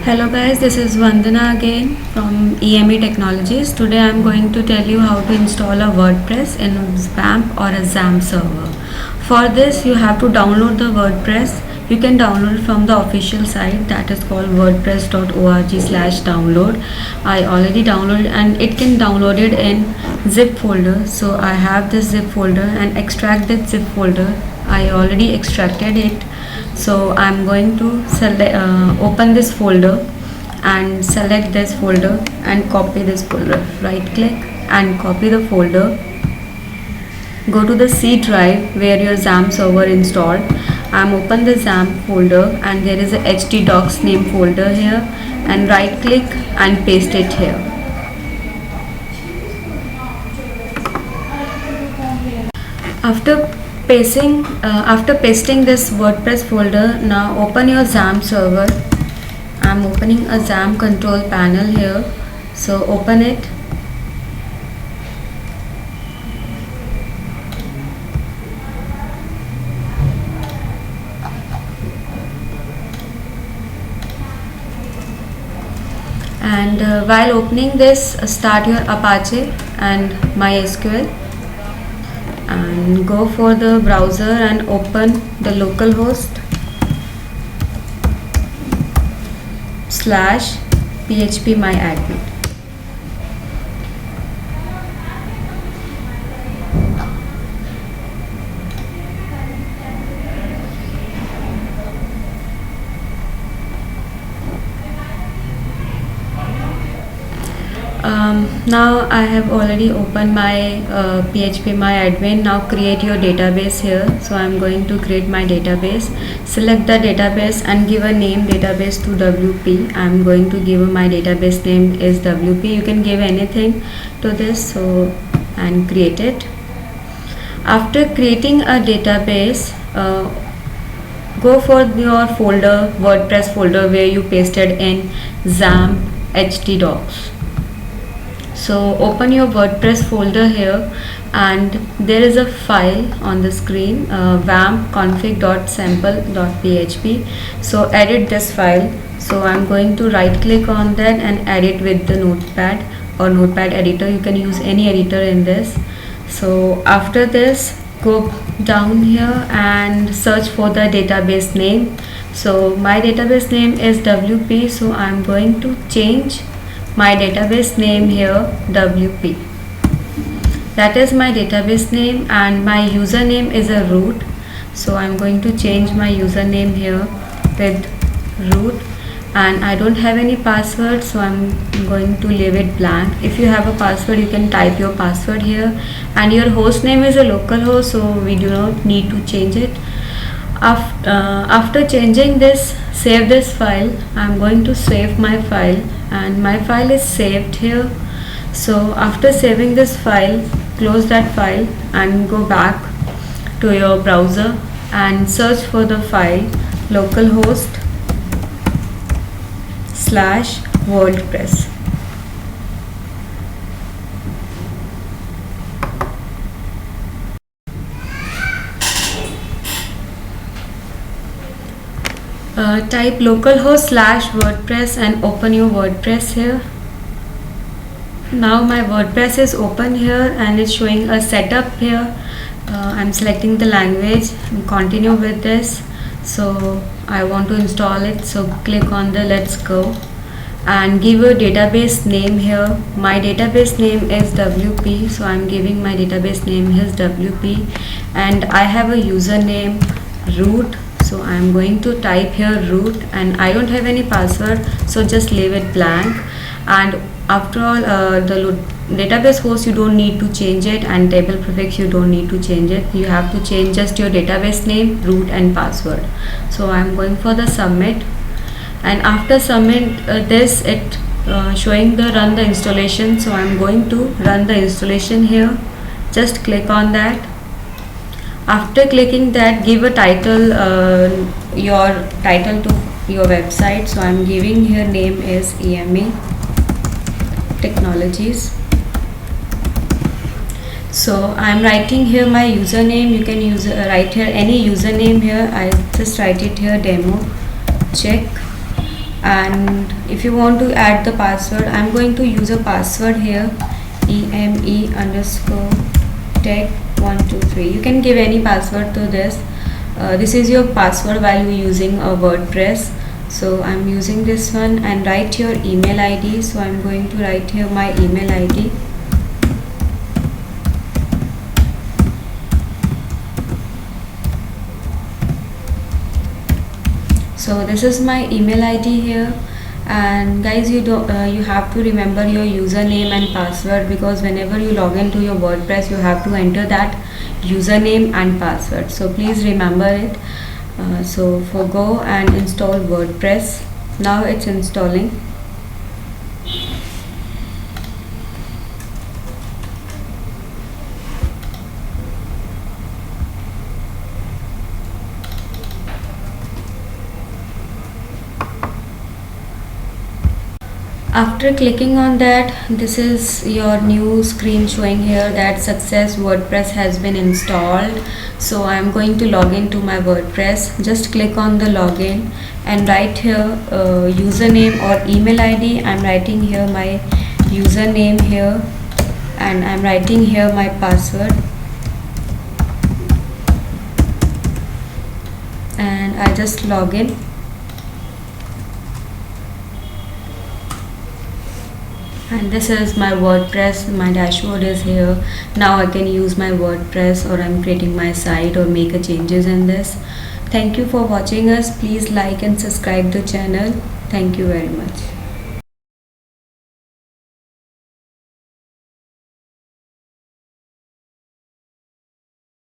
Hello guys, this is Vandana again from EME Technologies. Today I am going to tell you how to install a WordPress in XAMPP or a XAMPP server. For this you have to download the WordPress. You can download it from the official site, that is called wordpress.org/download. I already downloaded and it can download it in zip folder. So I have this zip folder and extract that zip folder. I already extracted it. So I'm going to open this folder and select this folder and copy this folder. Right click and copy the folder. Go to the C drive where your XAMPP server installed. I'm open the XAMPP folder and there is a htdocs name folder here, and right click and paste it here. After pasting this WordPress folder, now open your XAMPP server. I'm opening a XAMPP control panel here, so open it. And while opening this, start your Apache and MySQL. And go for the browser and open the localhost /phpMyAdmin. Now I have already opened my phpMyAdmin. Now create your database here. So I'm going to create my database. Select the database and give a name database to WP. I'm going to give my database name is WP. You can give anything to this, and create it. After creating a database, go for your folder, WordPress folder where you pasted in XAMPP htdocs. So open your WordPress folder here, and there is a file on the screen, vamp config.sample.php. so edit this file. So I'm going to right click on that and edit with the notepad or notepad editor. You can use any editor in this. So after this, go down here and search for the database name. So my database name is WP, so I'm going to change my database name here, WP. That is my database name, and my username is a root. So I'm going to change my username here with root, and I don't have any password, so I'm going to leave it blank. If you have a password, you can type your password here, and your host name is a localhost, so we do not need to change it. After changing this, save this file. I'm going to save my file, and my file is saved here. So after saving this file, close that file and go back to your browser and search for the file localhost/WordPress. Type localhost/WordPress and open your WordPress here. Now my WordPress is open here and it's showing a setup here. I'm selecting the language and continue with this. So I want to install it, so click on the let's go and give a database name here. My database name is WP, so I'm giving my database name is WP, and I have a username root. So I'm going to type here root, and I don't have any password, so just leave it blank. And after all, the database host you don't need to change it, and table prefix you don't need to change it. You have to change just your database name, root and password. So I'm going for the submit, and after submit this, it showing the run the installation. So I'm going to run the installation here. Just click on that. After clicking that, give a title, your title to your website. So I'm giving here name is EME Technologies. So I'm writing here my username. You can write here any username here. I just write it here demo check, And if you want to add the password, I'm going to use a password here, eme_tech123. You can give any password to this. This is your password while you're using a WordPress. So I'm using this one, and write your email ID. So I'm going to write here my email ID. So this is my email ID here. And guys, you have to remember your username and password, because whenever you log into your WordPress, you have to enter that username and password. So please remember it. So go and install WordPress. Now it's installing. After clicking on that, this is your new screen showing here that success WordPress has been installed. So I'm going to log into my WordPress. Just click on the login and write here username or email ID. I'm writing here my username here, and I'm writing here my password, and I just log in. And this is my WordPress. My dashboard is here. Now I can use my WordPress, or I'm creating my site or make a changes in this. Thank you for watching us. Please like and subscribe the channel. Thank you very much.